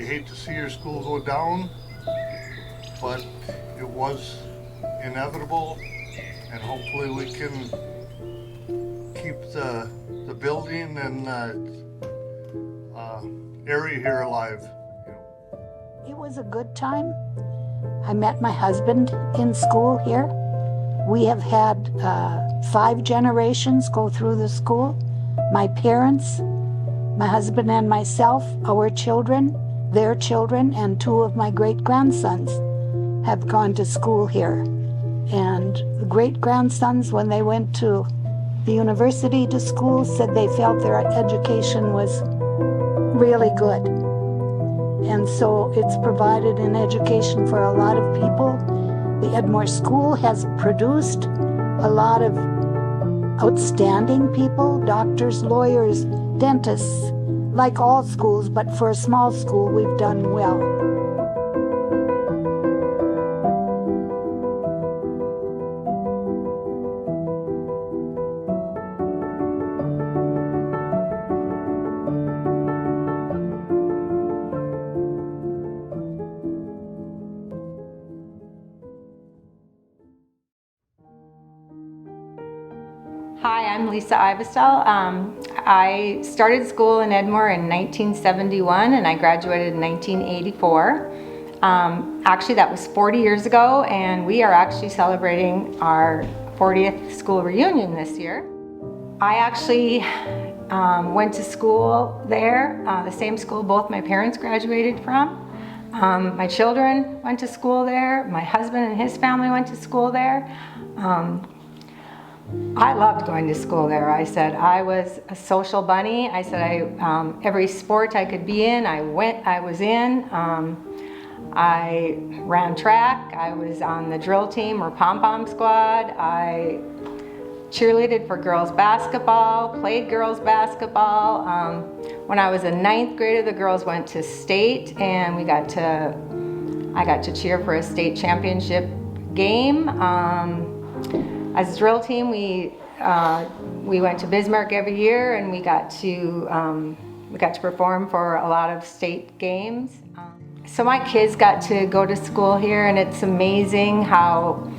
hate to see your school go down, but it was inevitable, and hopefully we can keep the building and area here alive. It was a good time. I met my husband in school here. We have had 5 generations go through the school. My parents, my husband and myself, our children, their children, and 2 of my great-grandsons have gone to school here. And the great-grandsons, when they went to the university to school, said they felt their education was really good. And so it's provided an education for a lot of people. The Edmore School has produced a lot of outstanding people, doctors, lawyers, dentists, like all schools, but for a small school, we've done well. Hi, I'm Lisa Ivestel. I started school in Edmore in 1971 and I graduated in 1984. Actually, that was 40 years ago, and we are actually celebrating our 40th school reunion this year. I actually went to school there, the same school both my parents graduated from. My children went to school there. My husband and his family went to school there. I loved going to school there. I said I was a social bunny. I said every sport I could be in, I was in. I ran track. I was on the drill team or pom-pom squad. I cheerleaded for girls basketball, played girls basketball. When I was in 9th grade, the girls went to state, and I got to cheer for a state championship game. As a drill team, we went to Bismarck every year, and we got to perform for a lot of state games. So my kids got to go to school here, and it's amazing how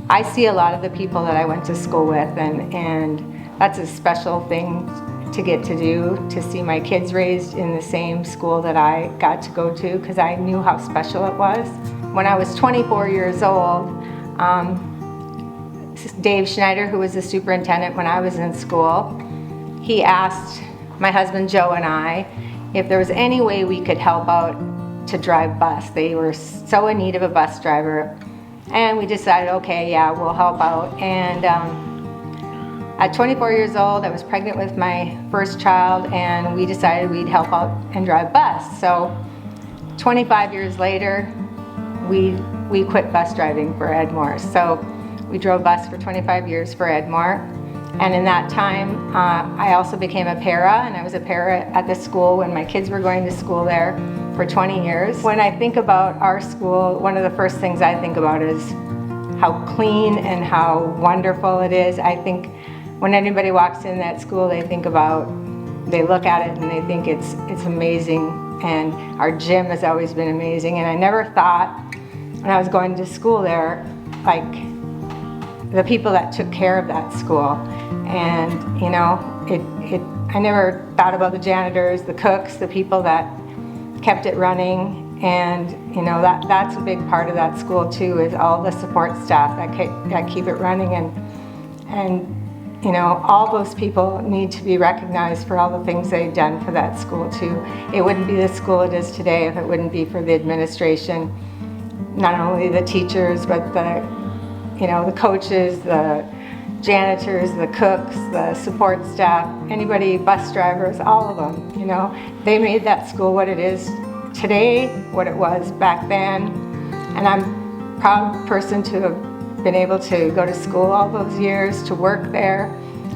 I see a lot of the people that I went to school with, and that's a special thing to get to do, to see my kids raised in the same school that I got to go to, because I knew how special it was. When I was 24 years old, Dave Schneider, who was the superintendent when I was in school, he asked my husband Joe and I if there was any way we could help out to drive bus. They were so in need of a bus driver, and we decided, okay, yeah, we'll help out. And at 24 years old, I was pregnant with my first child, and we decided we'd help out and drive bus. So 25 years later, we quit bus driving for Edmore. So we drove bus for 25 years for Edmore, and in that time I also became a para, and I was a para at the school when my kids were going to school there for 20 years. When I think about our school, one of the first things I think about is how clean and how wonderful it is. I think when anybody walks in that school, they look at it and they think it's amazing, and our gym has always been amazing. And I never thought when I was going to school there, like, the people that took care of that school. And you know, I never thought about the janitors, the cooks, the people that kept it running. And you know, that's a big part of that school too, is all the support staff that keep it running. And you know, all those people need to be recognized for all the things they've done for that school too. It wouldn't be the school it is today if it wouldn't be for the administration, not only the teachers, but the coaches, the janitors, the cooks, the support staff, anybody, bus drivers, all of them, you know. They made that school what it is today, what it was back then. And I'm a proud person to have been able to go to school all those years, to work there,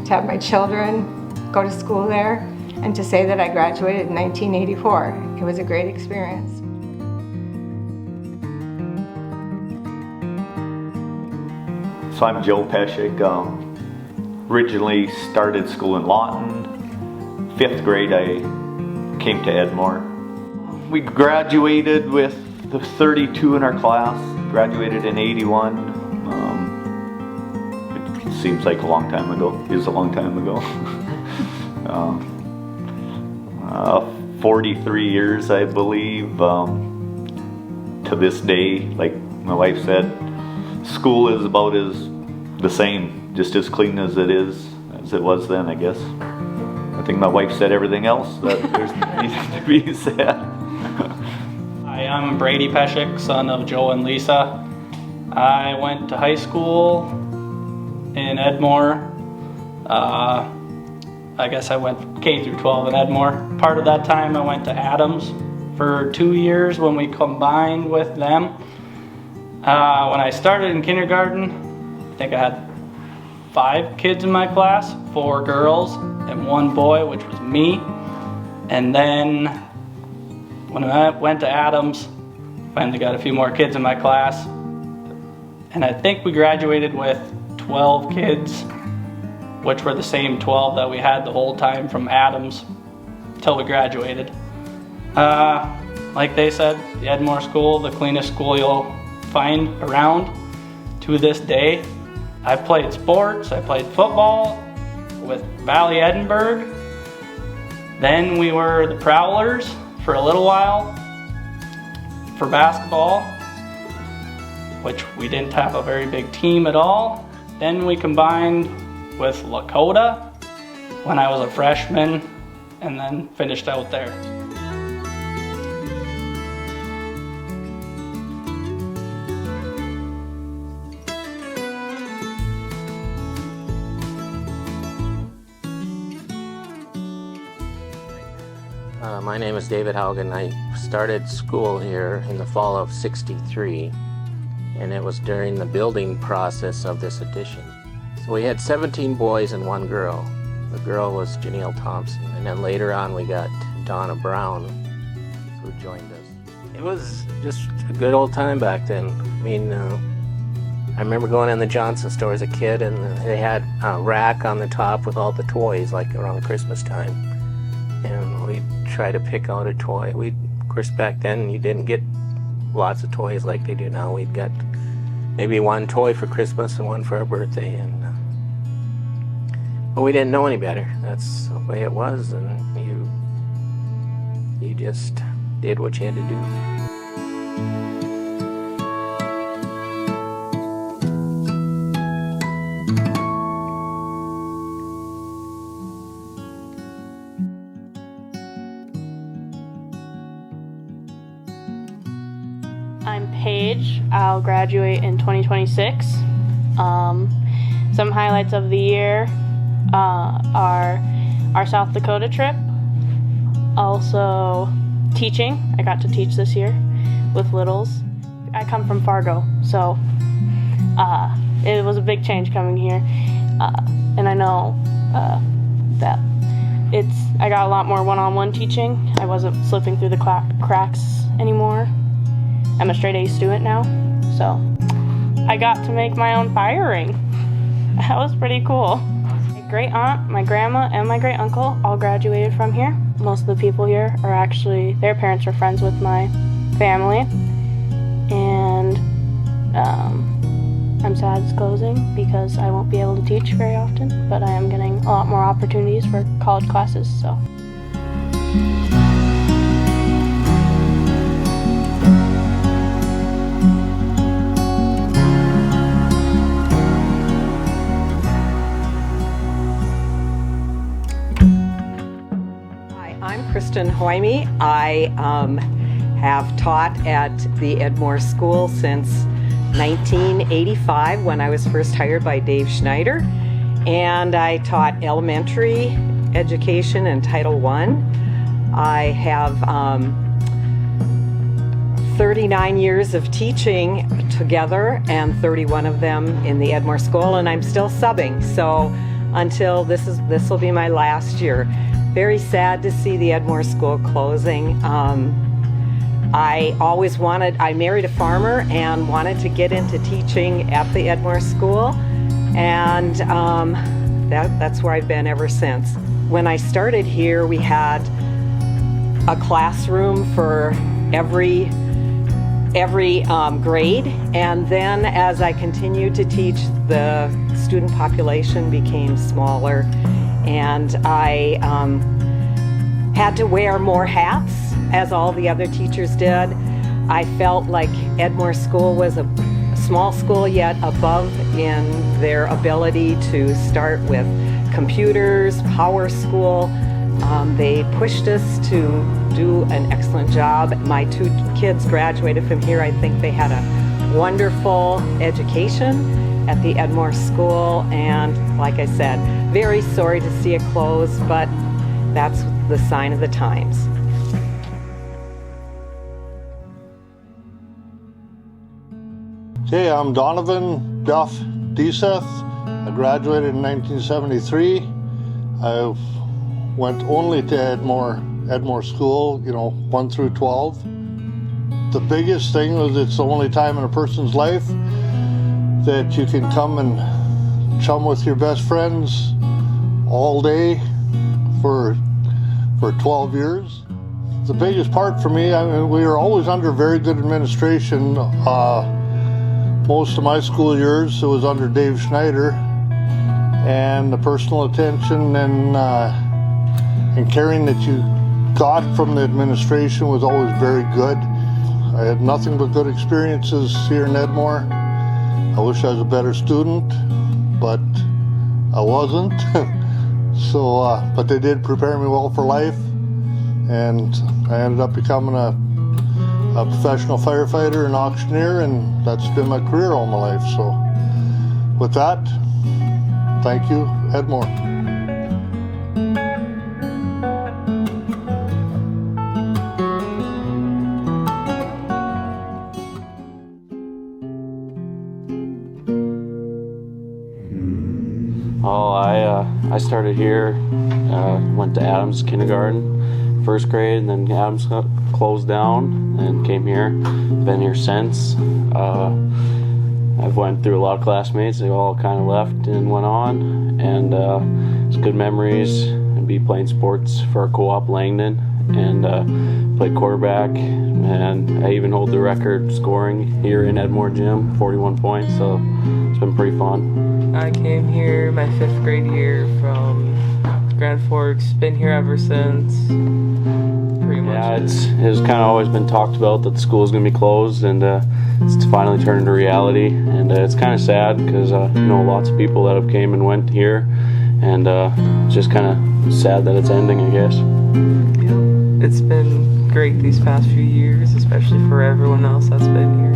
to have my children go to school there, and to say that I graduated in 1984. It was a great experience. So I'm Joe Peshek. Originally started school in Lawton. 5th grade I came to Edmore. We graduated with the 32 in our class, graduated in 81. It seems like a long time ago, is a long time ago. 43 years, I believe, to this day. Like my wife said, school is about the same, just as clean as it was then, I guess. I think my wife said everything else that there's needed to be said. Hi, I'm Brady Peshek, son of Joe and Lisa. I went to high school in Edmore. I guess I went K through 12 in Edmore. Part of that time I went to Adams for 2 years when we combined with them. When I started in kindergarten, I think I had 5 kids in my class, 4 girls and 1 boy, which was me. And then when I went to Adams, finally got a few more kids in my class. And I think we graduated with 12 kids, which were the same 12 that we had the whole time from Adams till we graduated. Like they said, the Edmore School, the cleanest school you'll find around to this day. I played sports, I played football with Valley Edinburgh. Then we were the Prowlers for a little while for basketball, which we didn't have a very big team at all. Then we combined with Lakota when I was a freshman and then finished out there. My name is David Haugen. I started school here in the fall of '63, and it was during the building process of this addition. So we had 17 boys and 1 girl. The girl was Janelle Thompson, and then later on we got Donna Brown, who joined us. It was just a good old time back then. I mean, I remember going in the Johnson store as a kid, and they had a rack on the top with all the toys, like around Christmas time. And we'd try to pick out a toy. Of course, back then you didn't get lots of toys like they do now. We'd get maybe 1 toy for Christmas and 1 for our birthday, but we didn't know any better. That's the way it was, and you just did what you had to do. I'm Paige. I'll graduate in 2026. Some highlights of the year are our South Dakota trip. Also teaching. I got to teach this year with littles. I come from Fargo, so it was a big change coming here. And I know that I got a lot more one-on-one teaching. I wasn't slipping through the cracks anymore. I'm a straight A student now, so I got to make my own fire ring. That was pretty cool. My great aunt, my grandma, and my great uncle all graduated from here. Most of the people here are actually, their parents are friends with my family. And I'm sad it's closing because I won't be able to teach very often, but I am getting a lot more opportunities for college classes, so. I'm Kristen Hoyme. I have taught at the Edmore School since 1985 when I was first hired by Dave Schneider, and I taught elementary education and Title I. I have 39 years of teaching together and 31 of them in the Edmore School, and I'm still subbing, so until this will be my last year. Very sad to see the Edmore School closing. I married a farmer and wanted to get into teaching at the Edmore School, and that's where I've been ever since. When I started here, we had a classroom for every grade, and then as I continued to teach, the student population became smaller, and I had to wear more hats, as all the other teachers did. I felt like Edmore School was a small school, yet above in their ability to start with computers, power school. They pushed us to do an excellent job. My 2 kids graduated from here. I think they had a wonderful education at the Edmore School, and like I said, very sorry to see it close, but that's the sign of the times. Okay, I'm Donovan Duff Deseth. I graduated in 1973. I went only to Edmore School, 1 through 12. The biggest thing was it's the only time in a person's life that you can come and chum with your best friends all day for 12 years. The biggest part for me, we were always under very good administration. Most of my school years, it was under Dave Schneider, and the personal attention and caring that you got from the administration was always very good. I had nothing but good experiences here in Edmore. I wish I was a better student, but I wasn't. But they did prepare me well for life, and I ended up becoming a professional firefighter and auctioneer, and that's been my career all my life. So with that, thank you, Edmore. I started here, went to Adams kindergarten, first grade, and then Adams closed down and came here. Been here since. I've went through a lot of classmates. They all kind of left and went on, and it's good memories. And be playing sports for our co-op Langdon, and played quarterback, and I even hold the record scoring here in Edmore Gym, 41 points. So it's been pretty fun. I came here my 5th grade year from Grand Forks. Been here ever since. Pretty much. Yeah, it's kind of always been talked about that the school is going to be closed, and it's finally turned into reality. And it's kind of sad because lots of people that have came and went here, and just kind of sad that it's ending, I guess. Yeah. It's been great these past few years, especially for everyone else that's been here.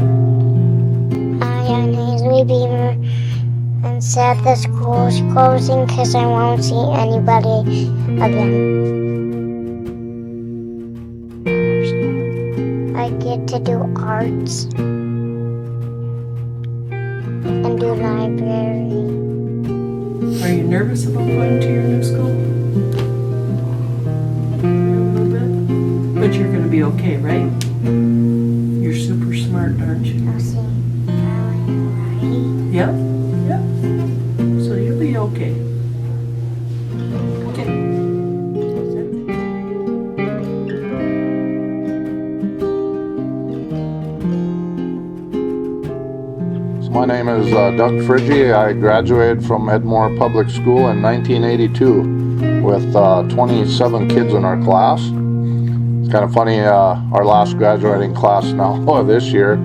Hi, I'm Haley Beamer. I'm sad the school is closing because I won't see anybody again. I get to do arts and do library. Are you nervous about going to your new school? A little bit? But you're going to be okay, right? You're super smart, aren't you? I'll see Yep. Yep. So you'll be okay. Okay. So my name is Doug Frigge. I graduated from Edmore Public School in 1982 with 27 kids in our class. It's kind of funny, our last graduating class now this year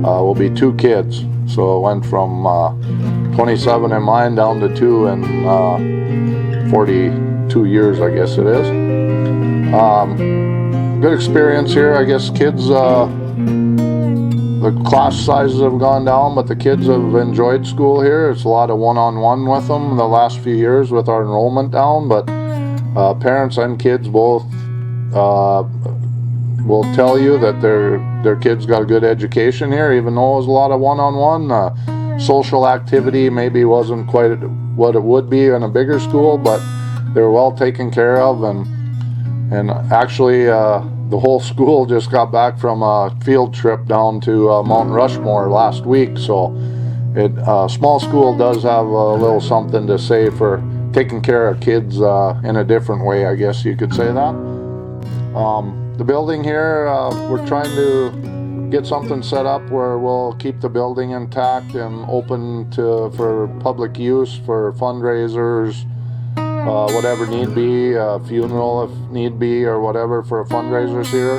will be 2 kids. So it went from 27 in mine down to 2 in 42 years, I guess it is. Good experience here. I guess kids, the class sizes have gone down, but the kids have enjoyed school here. It's a lot of one-on-one with them the last few years with our enrollment down, but parents and kids both will tell you that their kids got a good education here, even though it was a lot of one-on-one. Social activity maybe wasn't quite what it would be in a bigger school, but they were well taken care of, and actually the whole school just got back from a field trip down to Mount Rushmore last week, so small school does have a little something to say for taking care of kids in a different way, I guess you could say that. The building here, we're trying to get something set up where we'll keep the building intact and open for public use, for fundraisers, whatever need be, a funeral if need be, or whatever for fundraisers here.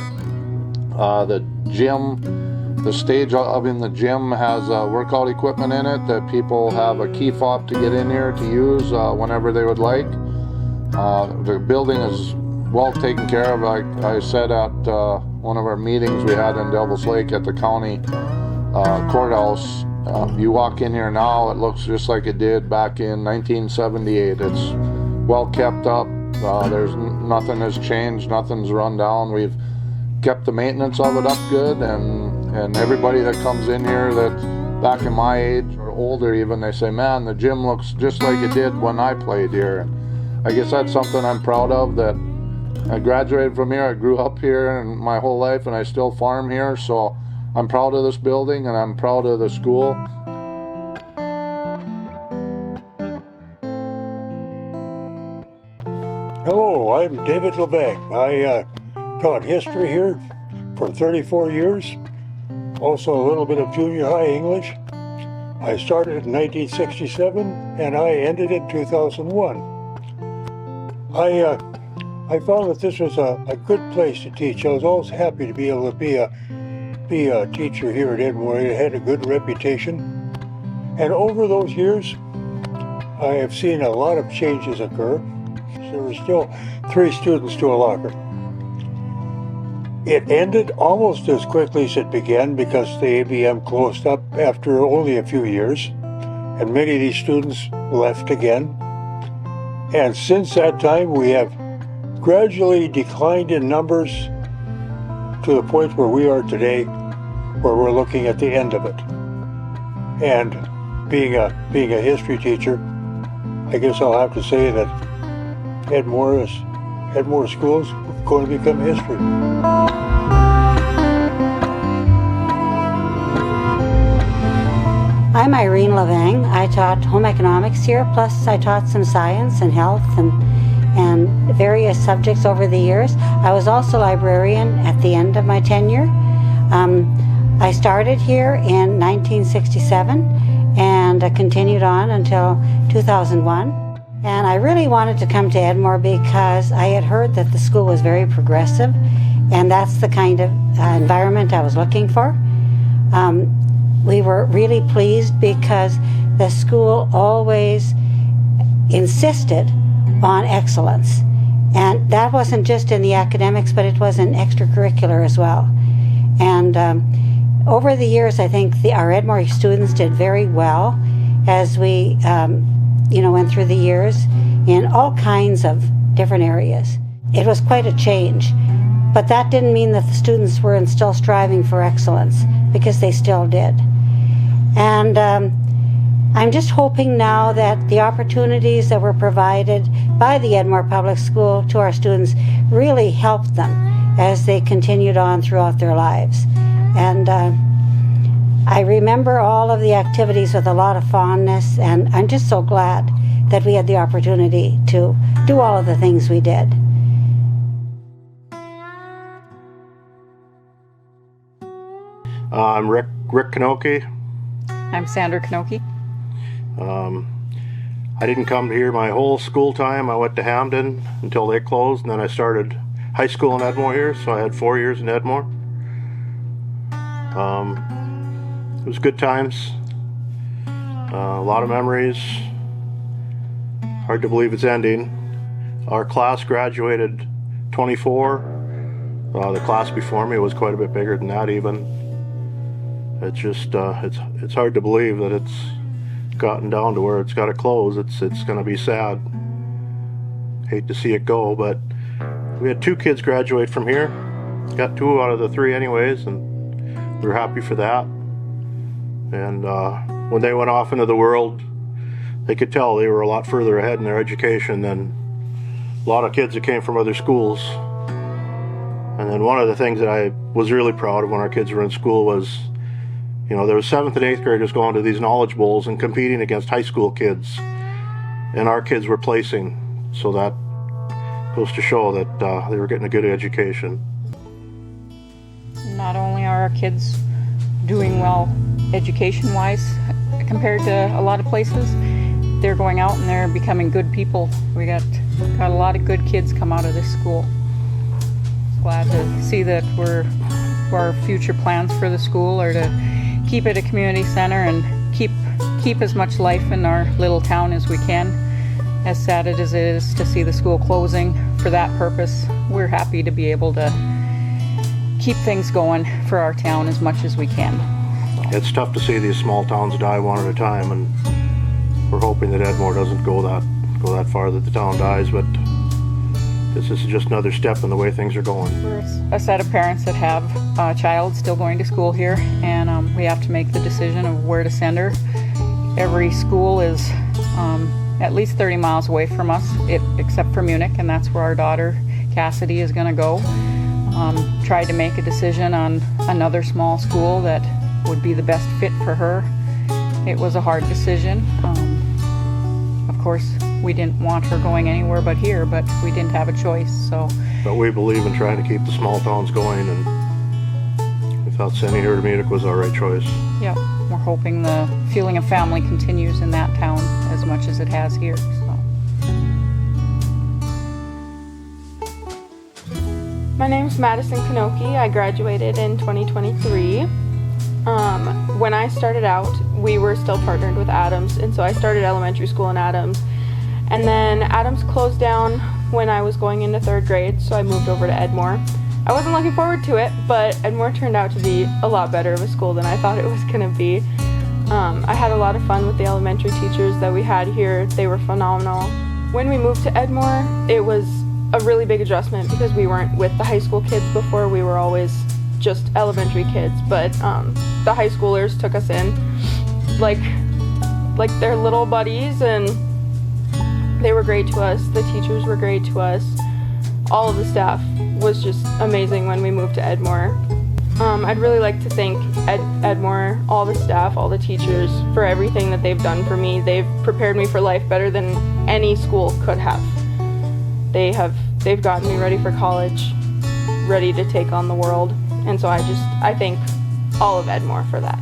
The gym, the stage up in the gym has workout equipment in it that people have a key fob to get in here to use whenever they would like. The building is well taken care of. I said at one of our meetings we had in Devils Lake at the county courthouse, you walk in here now, it looks just like it did back in 1978. It's well kept up. There's nothing has changed, nothing's run down. We've kept the maintenance of it up good, and everybody that comes in here that's back in my age or older even, they say, man, the gym looks just like it did when I played here. And I guess that's something I'm proud of, that I graduated from here, I grew up here and my whole life, and I still farm here, so I'm proud of this building and I'm proud of the school. Hello, I'm David LeBang. I taught history here for 34 years, also a little bit of junior high English. I started in 1967 and I ended in 2001. I found that this was a good place to teach. I was always happy to be able to be a teacher here at Edmore. It had a good reputation. And over those years, I have seen a lot of changes occur. There were still 3 students to a locker. It ended almost as quickly as it began because the ABM closed up after only a few years, and many of these students left again. And since that time, we have gradually declined in numbers to the point where we are today, where we're looking at the end of it. And being a history teacher, I guess I'll have to say that Edmore School is going to become history. I'm Irene Levang. I taught home economics here, plus I taught some science and health and various subjects over the years. I was also librarian at the end of my tenure. I started here in 1967 and continued on until 2001. And I really wanted to come to Edmore because I had heard that the school was very progressive, and that's the kind of environment I was looking for. We were really pleased because the school always insisted on excellence. And that wasn't just in the academics, but it was in extracurricular as well. And over the years, I think our Edmore students did very well as we went through the years in all kinds of different areas. It was quite a change, but that didn't mean that the students weren't still striving for excellence, because they still did. And I'm just hoping now that the opportunities that were provided by the Edmore Public School to our students really helped them as they continued on throughout their lives. And I remember all of the activities with a lot of fondness, and I'm just so glad that we had the opportunity to do all of the things we did. I'm Rick Knoke. I'm Sandra Knoke. I didn't come here my whole school time. I went to Hamden until they closed, and then I started high school in Edmore here, so I had 4 years in Edmore. It was good times, a lot of memories. Hard to believe it's ending. Our class graduated 24. The class before me was quite a bit bigger than that even. It's just, it's hard to believe that it's gotten down to where it's got to close. It's going to be sad. Hate to see it go, but we had 2 kids graduate from here. Got 2 out of the 3 anyways, and we were happy for that. And when they went off into the world, they could tell they were a lot further ahead in their education than a lot of kids that came from other schools. And then one of the things that I was really proud of when our kids were in school was, there was 7th and 8th graders going to these knowledge bowls and competing against high school kids. And our kids were placing. So that goes to show that they were getting a good education. Not only are our kids doing well education-wise compared to a lot of places, they're going out and they're becoming good people. We got a lot of good kids come out of this school. Glad to see that our future plans for the school are to keep it a community center and keep as much life in our little town as we can. As sad as it is to see the school closing for that purpose, we're happy to be able to keep things going for our town as much as we can. It's tough to see these small towns die one at a time, and we're hoping that Edmore doesn't go that far, that the town dies, but this is just another step in the way things are going. We're a set of parents that have a child still going to school here, and we have to make the decision of where to send her. Every school is at least 30 miles away from us, except for Munich, and that's where our daughter Cassidy is going to go. Tried to make a decision on another small school that would be the best fit for her. It was a hard decision. Of course, we didn't want her going anywhere but here, but we didn't have a choice, so. But we believe in trying to keep the small towns going, and we thought sending her to Munich was our right choice. Yep, we're hoping the feeling of family continues in that town as much as it has here, so. My name's Madison Kanoki. I graduated in 2023. When I started out, we were still partnered with Adams, and so I started elementary school in Adams. And then Adams closed down when I was going into 3rd grade, so I moved over to Edmore. I wasn't looking forward to it, but Edmore turned out to be a lot better of a school than I thought it was going to be. I had a lot of fun with the elementary teachers that we had here. They were phenomenal. When we moved to Edmore, it was a really big adjustment because we weren't with the high school kids before. We were always just elementary kids, but the high schoolers took us in like their little buddies, and they were great to us. The teachers were great to us. All of the staff was just amazing when we moved to Edmore. I'd really like to thank Edmore, all the staff, all the teachers for everything that they've done for me. They've prepared me for life better than any school could have. They've gotten me ready for college, ready to take on the world. And so I thank all of Edmore for that.